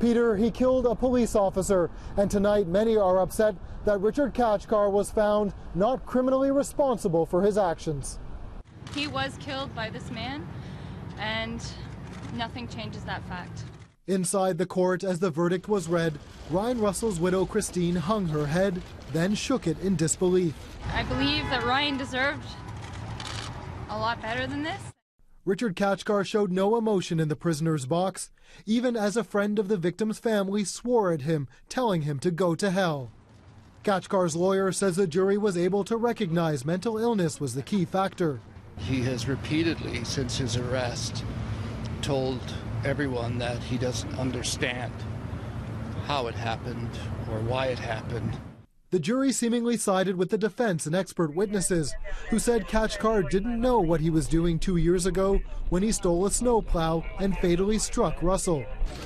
Peter, he killed a police officer, and tonight many are upset that Richard Kachkar was found not criminally responsible for his actions. He was killed by this man, and nothing changes that fact. Inside the court, as the verdict was read, Ryan Russell's widow Christine hung her head, then shook it in disbelief. I believe that Ryan deserved a lot better than this. Richard Kachkar showed no emotion in the prisoner's box, even as a friend of the victim's family swore at him, telling him to go to hell. Kachkar's lawyer says the jury was able to recognize mental illness was the key factor. He has repeatedly, since his arrest, told everyone that he doesn't understand how it happened or why it happened. The jury seemingly sided with the defense and expert witnesses, who said Kachkar didn't know what he was doing 2 years ago when he stole a snowplow and fatally struck Russell.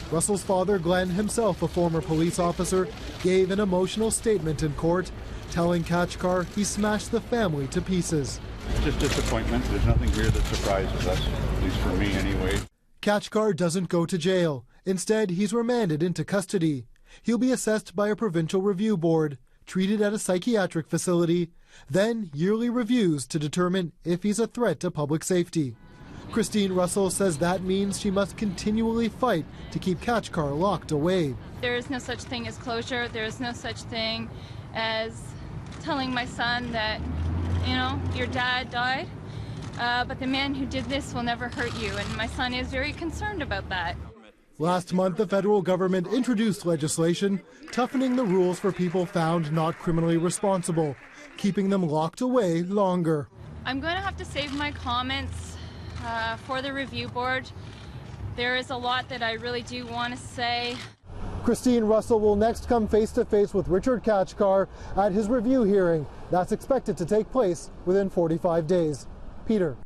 Russell's father, Glenn, himself a former police officer, gave an emotional statement in court, telling Kachkar he smashed the family to pieces. Just disappointment. There's nothing here that surprises us, at least for me anyway. Kachkar doesn't go to jail. Instead, he's remanded into custody. He'll be assessed by a provincial review board, treated at a psychiatric facility, then yearly reviews to determine if he's a threat to public safety. Christine Russell says that means she must continually fight to keep Kachkar locked away. There is no such thing as closure. There is no such thing as telling my son that, your dad died, but the man who did this will never hurt you, and my son is very concerned about that. Last month, the federal government introduced legislation toughening the rules for people found not criminally responsible, keeping them locked away longer. I'm going to have to save my comments for the review board. There is a lot that I really do want to say. Christine Russell will next come face-to-face with Richard Kachkar at his review hearing. That's expected to take place within 45 days. Peter.